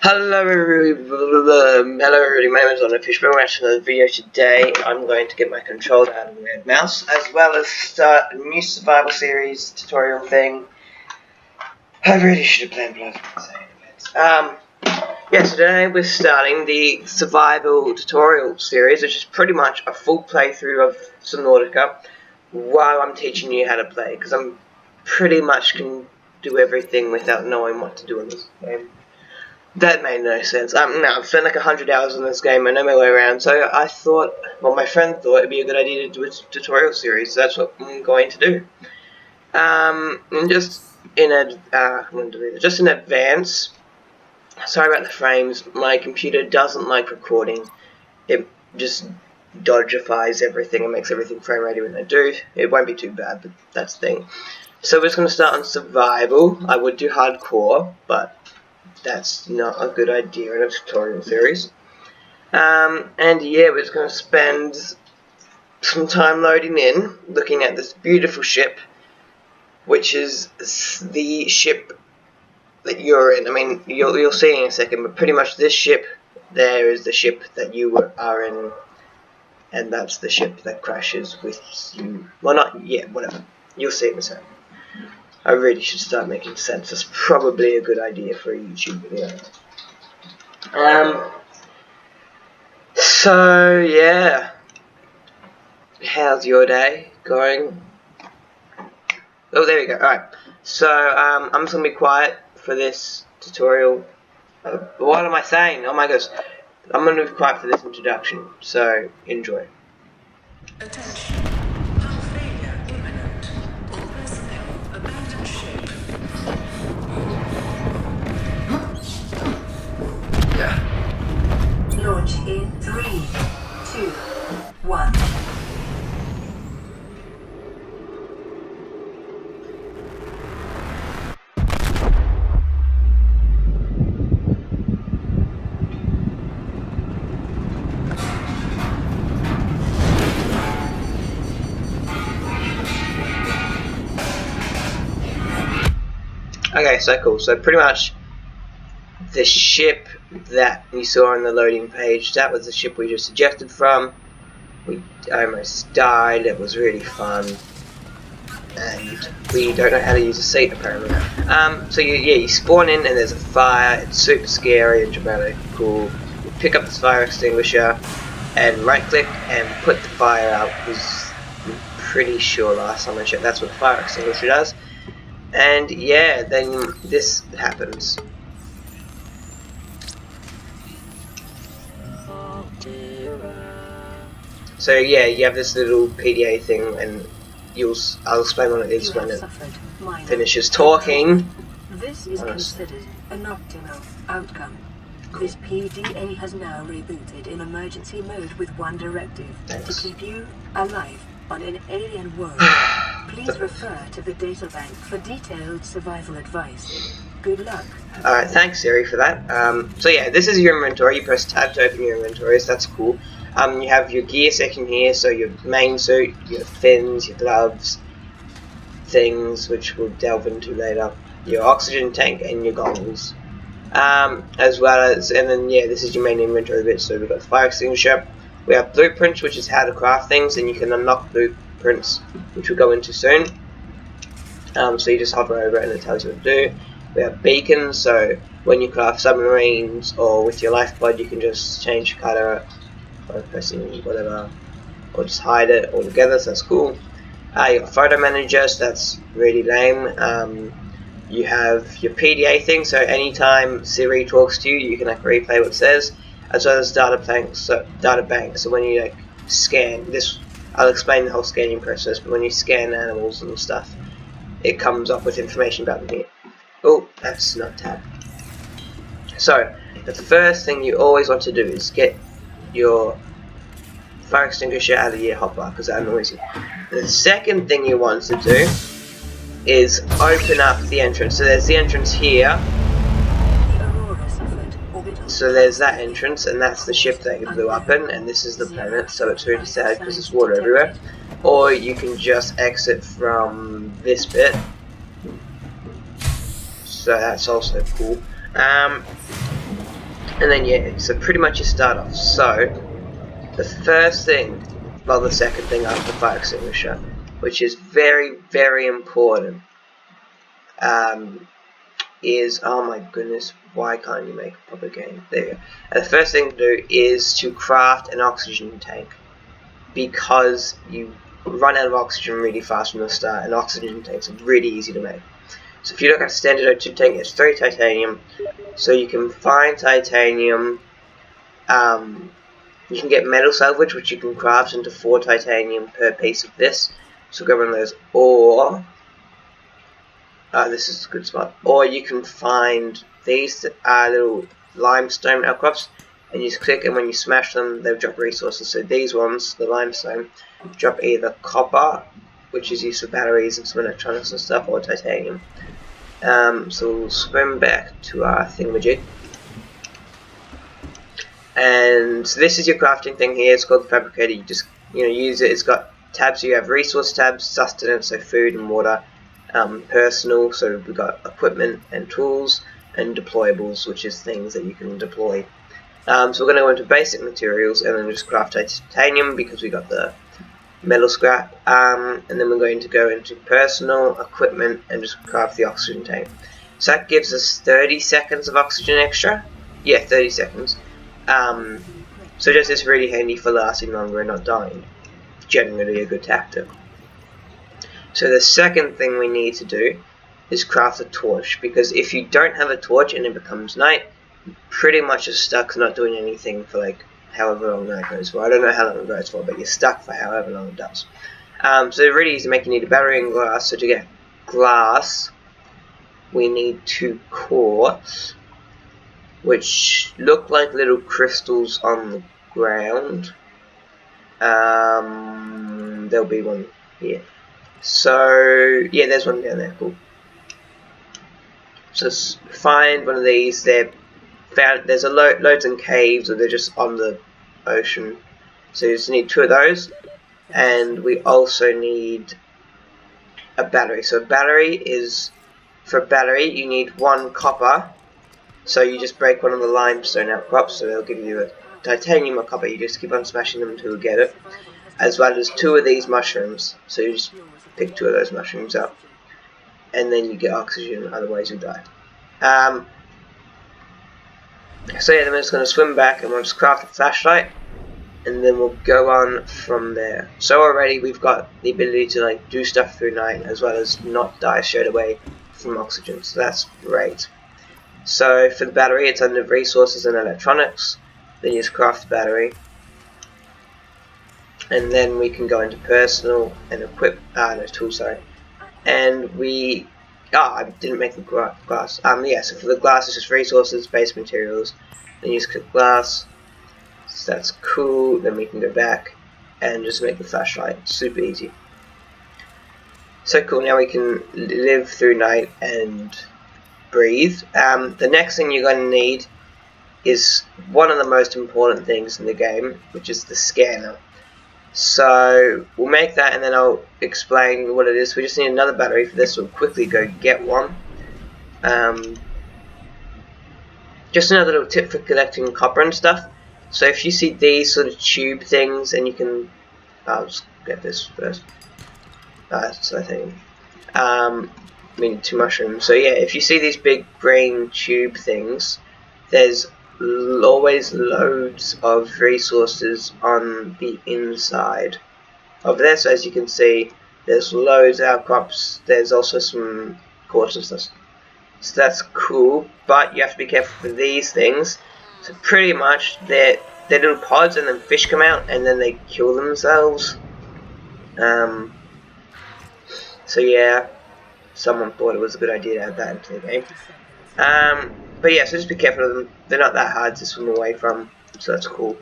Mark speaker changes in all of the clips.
Speaker 1: Hello everybody, my name is WanderFish. We're watching another video today. I'm going to get my controller out of the red mouse, as well as start a new survival series tutorial thing. I really should have planned plasma. Yeah, so today we're starting the survival tutorial series, which is pretty much a full playthrough of Subnautica while I'm teaching you how to play, because I'm pretty much can do everything without knowing what to do in this game. That made no sense. No, I've spent like 100 hours in this game. I know my way around. So I thought, well, my friend thought it'd be a good idea to do a tutorial series. So that's what I'm going to do. And just in advance. Sorry about the frames. My computer doesn't like recording. It just dodgifies everything and makes everything frame ready when I do. It won't be too bad, but that's the thing. So we're just going to start on survival. I would do hardcore, but that's not a good idea in a tutorial series. And yeah, we're just going to spend some time loading in, looking at this beautiful ship, which is the ship that you're in. I mean, you'll see in a second, but pretty much this ship there is the ship that you are in, and that's the ship that crashes with you. Well, not yet, whatever. You'll see in a second. I really should start making sense. That's probably a good idea for a YouTube video. So yeah, how's your day going? Oh, there we go. Alright, so I'm just gonna be quiet for this tutorial. What am I saying? Oh my gosh, I'm gonna be quiet for this introduction. So enjoy.
Speaker 2: Attention. Hull failure imminent. All personnel abandon ship. Launch in 3, 2, 1.
Speaker 1: Okay, so cool. So pretty much the ship that you saw on the loading page, that was the ship we just ejected from. I almost died. It was really fun, and we don't know how to use a seat apparently. So you spawn in and there's a fire. It's super scary and dramatic. Cool. You pick up this fire extinguisher and right click and put the fire out. I'm pretty sure last time I checked that's what the fire extinguisher does. And yeah, then this happens. So yeah, you have this little PDA thing, and I'll explain what it is when it finishes talking.
Speaker 2: This is considered an optimal outcome. This PDA has now rebooted in emergency mode with one directive: to keep you alive on an alien world. Please refer to the data bank for detailed survival advice. Good luck.
Speaker 1: Alright, thanks Siri for that. So yeah, this is your inventory. You press tab to open your inventory, so that's cool. You have your gear section here, so your main suit, your fins, your gloves, things which we'll delve into later, your oxygen tank and your goggles. As well as, and then yeah, this is your main inventory bit. So we've got the fire extinguisher. We have blueprints, which is how to craft things, and you can unlock blueprints, which we'll go into soon. So you just hover over it and it tells you what to do. We have beacons, so when you craft submarines or with your lifeblood, you can just change color by pressing whatever, or just hide it altogether, so that's cool. You got photo manager, so that's really lame. You have your PDA thing, so anytime Siri talks to you, you can like replay what it says, as well as data bank. So when you like scan this, I'll explain the whole scanning process. But when you scan animals and stuff, it comes up with information about them here. Oh, that's not tab. So the first thing you always want to do is get your fire extinguisher out of your hotbar, because that annoys you. The second thing you want to do is open up the entrance. So there's the entrance here. So there's that entrance, and that's the ship that you blew up in, and this is the planet, so it's really sad because there's water everywhere. Or you can just exit from this bit. So that's also cool. And then yeah, so pretty much you start off. So the first thing, well the second thing after the fire extinguisher, which is very, very important, is, oh my goodness, why can't you make a proper game? There you go. And the first thing to do is to craft an oxygen tank, because you run out of oxygen really fast from the start, and oxygen tanks are really easy to make. So if you look at a standard O2 tank, it's 3 titanium, so you can find titanium. You can get metal salvage, which you can craft into 4 titanium per piece of this, so grab one of those, or this is a good spot. Or you can find these little limestone outcrops, and you just click, and when you smash them, they'll drop resources. So these ones, the limestone, drop either copper, which is used for batteries and some electronics and stuff, or titanium. So we'll swim back to our thingamajig. And so this is your crafting thing here. It's called the fabricator. You just use it. It's got tabs. So you have resource tabs, sustenance, so food and water. Personal, so we've got equipment and tools, and deployables, which is things that you can deploy. So we're going to go into basic materials and then just craft titanium because we got the metal scrap, and then we're going to go into personal, equipment, and just craft the oxygen tank. So that gives us 30 seconds of oxygen extra. Yeah, 30 seconds. So just is really handy for lasting longer and not dying. Generally a good tactic. So the second thing we need to do is craft a torch, because if you don't have a torch and it becomes night, you're pretty much just stuck not doing anything for like however long that goes for. I don't know how long it goes for, but you're stuck for however long it does. So really easy to make. You need a battery and glass. So to get glass, we need 2 quartz, which look like little crystals on the ground. There'll be one here. So yeah, there's one down there. Cool. So find one of these. They're found. There's loads in caves, or they're just on the ocean. So you just need 2 of those, and we also need a battery. So a battery is, for a battery you need 1 copper. So you just break one of the limestone outcrops, so they'll give you a titanium or copper. You just keep on smashing them until you get it, as well as 2 of these mushrooms. So you just pick 2 of those mushrooms up, and then you get oxygen, otherwise you'll die. So yeah, then we're just going to swim back and we'll just craft a flashlight, and then we'll go on from there. So already we've got the ability to like do stuff through night, as well as not die straight away from oxygen, so that's great. So for the battery, it's under resources and electronics. Then you just craft the battery, and then we can go into personal and equip. No, tools, sorry. And we. I didn't make the glass. Yeah. So for the glass, it's just resources, base materials. Then you just click glass. So that's cool. Then we can go back and just make the flashlight. Super easy. So cool. Now we can live through night and breathe. The next thing you're going to need is one of the most important things in the game, which is the scanner. So we'll make that, and then I'll explain what it is. We just need another battery for this. We'll quickly go get one. Just another little tip for collecting copper and stuff. So if you see these sort of tube things, and you can, I'll just get this first. So I think we need 2 mushrooms. So yeah, if you see these big green tube things, there's always loads of resources on the inside of there. So as you can see, there's loads of outcrops. There's also some quartz and stuff. So that's cool, but you have to be careful with these things. So pretty much they're little pods, and then fish come out and then they kill themselves. So yeah, someone thought it was a good idea to add that into the game. But yeah, so just be careful of them. They're not that hard to swim away from, so that's cool.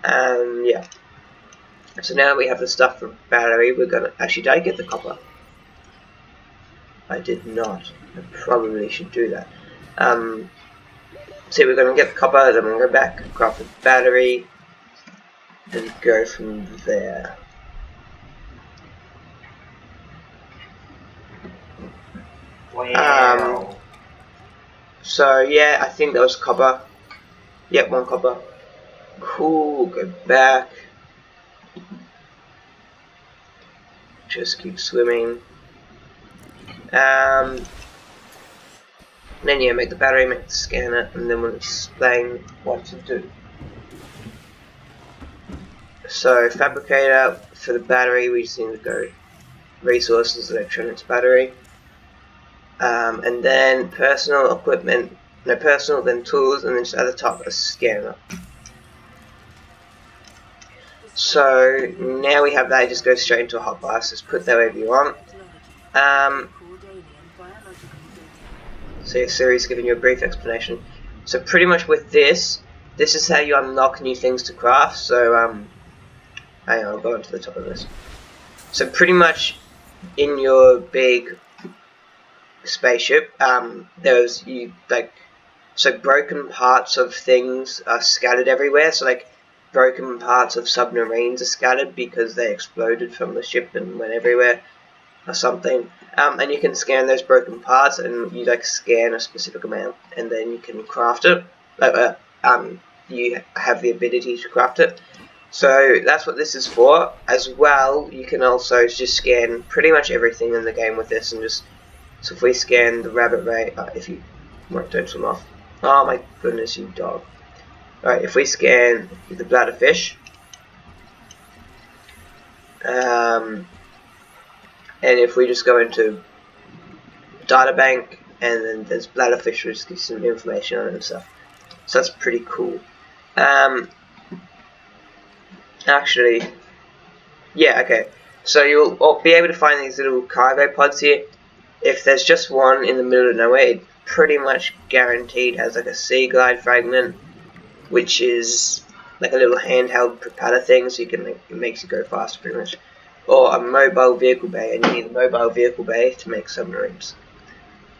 Speaker 1: Yeah. So now we have the stuff for battery. We're gonna actually, did I get the copper? I did not. I probably should do that. So we're gonna get the copper, then we're gonna go back, craft the battery, and go from there.
Speaker 3: Wow.
Speaker 1: So yeah, I think that was copper. Yep, 1 copper. Cool, go back. Just keep swimming. Then yeah, make the battery, make the scanner, and then we'll explain what to do. So fabricator, for the battery we just need to go resources, electronics, battery. And then personal equipment, no personal, then tools, and then just at the top a scanner. So now we have that, it just goes straight into a hotbar, so just put that wherever you want. So your series giving you a brief explanation. So pretty much with this is how you unlock new things to craft. So hang on, I'll go onto the top of this. So pretty much in your big spaceship, there's so broken parts of things are scattered everywhere. So like broken parts of submarines are scattered because they exploded from the ship and went everywhere or something. And you can scan those broken parts, and you like scan a specific amount, and then you can craft it. You have the ability to craft it. So that's what this is for. As well, you can also just scan pretty much everything in the game with this, and just so if we scan the rabbit ray, if you don't swim off. Oh my goodness, you dog. Alright, if we scan the WanderFish, and if we just go into databank, and then there's WanderFish, which gives some information on it and stuff. So that's pretty cool. Actually, yeah, okay. So you'll be able to find these little cargo pods here. If there's just one in the middle of nowhere, it pretty much guaranteed has like a sea glide fragment, which is like a little handheld propeller thing, so you can it makes you go faster pretty much. Or a mobile vehicle bay, and you need a mobile vehicle bay to make submarines.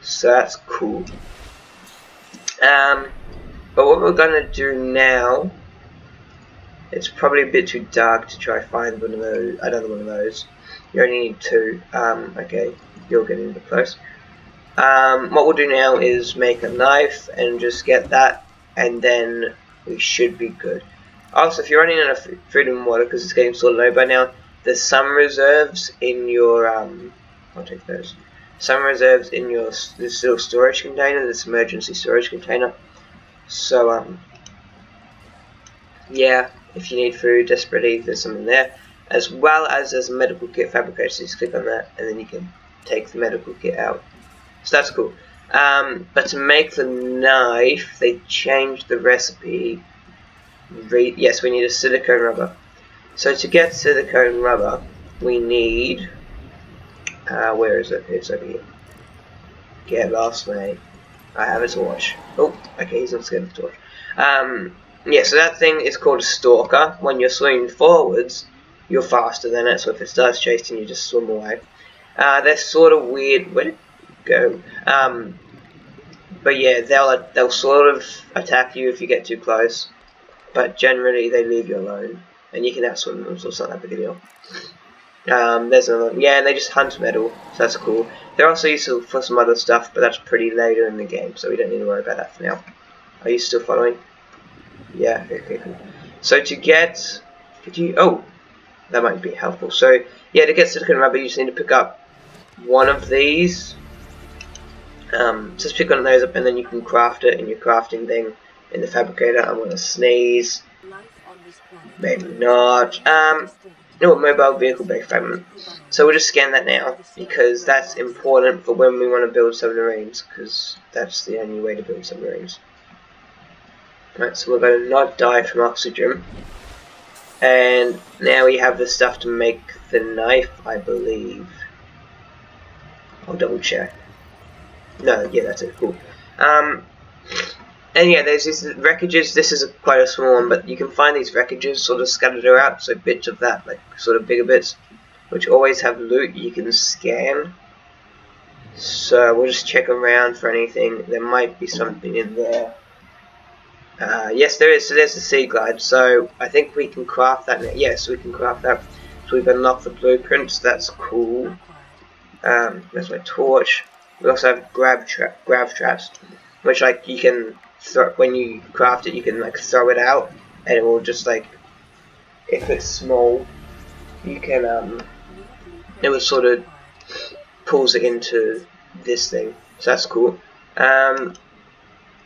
Speaker 1: So that's cool. But what we're gonna do now, it's probably a bit too dark to try find one of those, another one of those. You only need 2. Okay, you're getting a bit close. What we'll do now is make a knife and just get that, and then we should be good. Also, if you're running out of food and water because it's getting sort of low by now, there's some reserves in your I'll take those. Some reserves in your this little storage container, this emergency storage container. So yeah, if you need food desperately, there's something there. As well as there's a medical kit fabricator, so just click on that and then you can take the medical kit out. So that's cool. But to make the knife, they changed the recipe. Yes, we need a silicone rubber. So to get silicone rubber, we need, where is it? It's over here. Get lost, mate. I have a torch. Oh, okay, he's not scared of the torch. Yeah, so that thing is called a stalker. When you're swimming forwards, you're faster than it, so if it starts chasing you, just swim away. They're sort of weird. Where'd it go? But yeah, they'll sort of attack you if you get too close, but generally they leave you alone, and you can outswim them, so it's not that big a deal. There's another one. Yeah, and they just hunt metal, so that's cool. They're also useful for some other stuff, but that's pretty later in the game, so we don't need to worry about that for now. Are you still following? Yeah, okay, cool. So to get, oh, that might be helpful. So yeah, to get silicone rubber, you just need to pick up one of these. Just pick one of those up, and then you can craft it in your crafting thing in the fabricator. I'm gonna sneeze. Maybe not. No, mobile vehicle bay fragment. So we'll just scan that now, because that's important for when we want to build submarines, because that's the only way to build submarines. Right, so we're going to not die from oxygen. And now we have the stuff to make the knife, I believe. I'll double check. No, yeah, that's it, cool. And yeah, there's these wreckages. This is quite a small one, but you can find these wreckages sort of scattered around, so bits of that, like sort of bigger bits, which always have loot you can scan. So we'll just check around for anything. There might be something in there. Yes, there is. So there's the sea glide. So I think we can craft that now. Yes, we can craft that. So we've unlocked the blueprints. That's cool. There's my torch. We also have grav traps, which like you can when you craft it, you can like throw it out, and it will just like, if it's small, you can it will sort of pulls it into this thing. So that's cool. I'm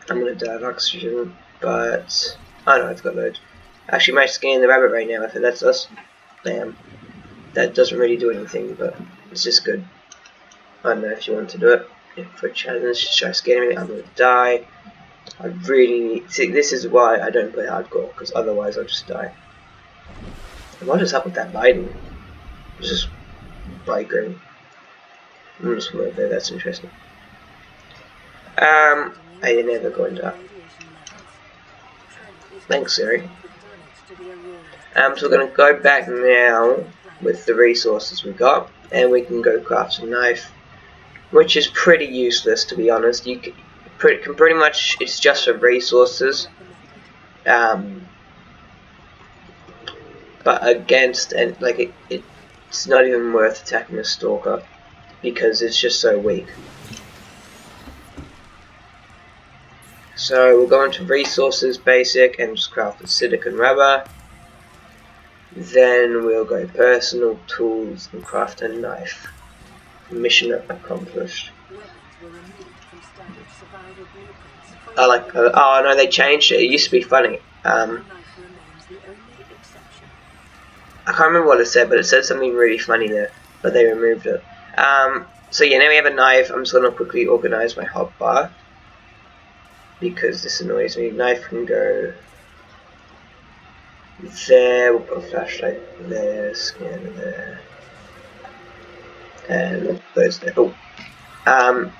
Speaker 1: gonna die of oxygen, but oh no, I've got loads. Actually, might scan the rabbit right now if it lets us. Damn, that doesn't really do anything, but it's just good. I don't know if you want to do it. If for a challenge, just try scanning it. I'm gonna die. I really need. See, this is why I don't play hardcore, because otherwise I'll just die. And what is up with that lighting? It's just bright green. I'm just gonna there. That's interesting. I didn't ever go into that. Thanks, Siri. So we're gonna go back now with the resources we got, and we can go craft a knife, which is pretty useless to be honest. You can pretty much, it's just for resources, but against, and like it's not even worth attacking a stalker because it's just so weak. So we'll go into resources, basic, and just craft the silicon rubber. Then we'll go personal tools and craft a knife. Mission accomplished. I like. Oh no, they changed it. It used to be funny. I can't remember what it said, but it said something really funny there. But they removed it. So yeah, now we have a knife. I'm just gonna quickly organize my hotbar because this annoys me. Knife can go there. We'll put a flashlight there. Scanner there. And those there. Oh.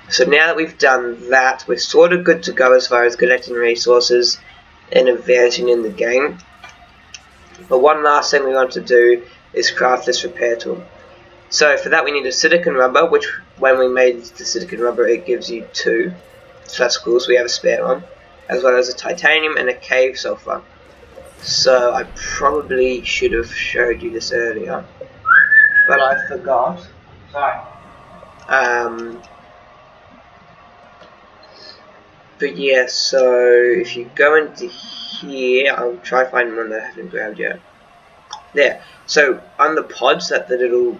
Speaker 1: So now that we've done that, we're sort of good to go as far as collecting resources and advancing in the game. But one last thing we want to do is craft this repair tool. So for that we need a silicon rubber, which when we made the silicon rubber it gives you 2. So that's cool, so we have a spare one. As well as a titanium and a cave sulfur. So I probably should have showed you this earlier, but I forgot. Sorry. But yeah, so if you go into here, I'll try finding one that I haven't grabbed yet. There. So on the pods that the little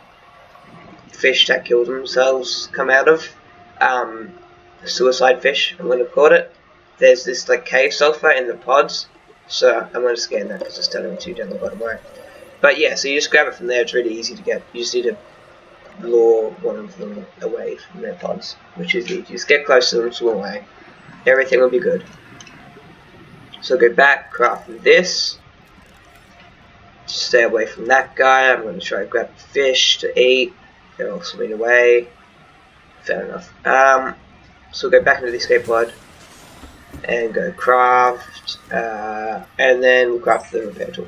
Speaker 1: fish that kill themselves come out of, suicide fish, I'm going to call it. There's this like cave sulfur in the pods, so I'm going to scan that because it's telling me to down the bottom right. But yeah, so you just grab it from there. It's really easy to get. You just need to lure one of them away from their pods, which is easy. Just get close to them, swim away. Everything will be good. So go back, craft this. Stay away from that guy. I'm going to try to grab fish to eat. They're all swimming away. Fair enough. So we'll go back into the escape pod and go craft, and then we'll craft the repair tool.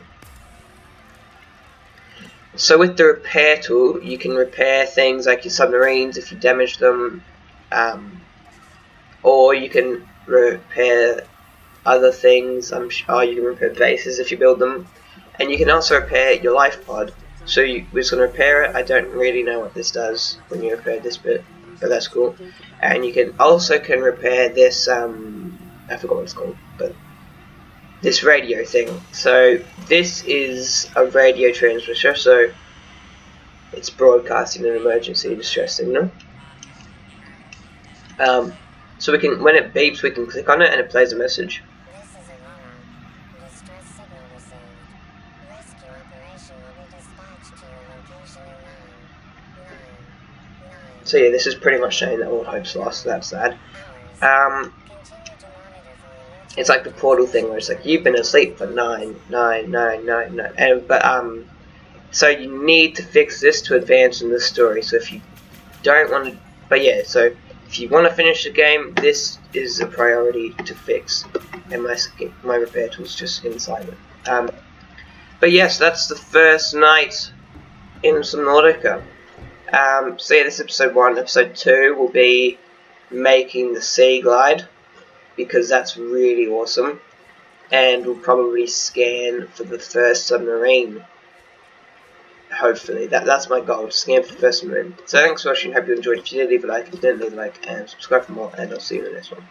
Speaker 1: So with the repair tool, you can repair things like your submarines if you damage them, or you can repair other things. I'm sure you can repair bases if you build them, and you can also repair your life pod. So we're just going to repair it. I don't really know what this does when you repair this bit, but that's cool. And you can also repair this, I forgot what it's called, but this radio thing. So this is a radio transmitter, so it's broadcasting an emergency distress signal. So we can, when it beeps, we can click on it and it plays a message. So yeah, this is pretty much saying that all hope's lost. So that's sad. It's like the portal thing where it's like you've been asleep for 99999, and so you need to fix this to advance in the story. So if you don't want to, but yeah, so if you want to finish the game, this is a priority to fix, and my repair tool's just inside it. But yes, that's the first night in Subnautica. So yeah, this is episode 1. Episode 2 will be making the sea glide, because that's really awesome, and we'll probably scan for the first submarine. Hopefully, that's my goal, to scan for the first submarine. So thanks for watching, hope you enjoyed. If you did, leave a like. If you didn't, leave a like, and subscribe for more, and I'll see you in the next one.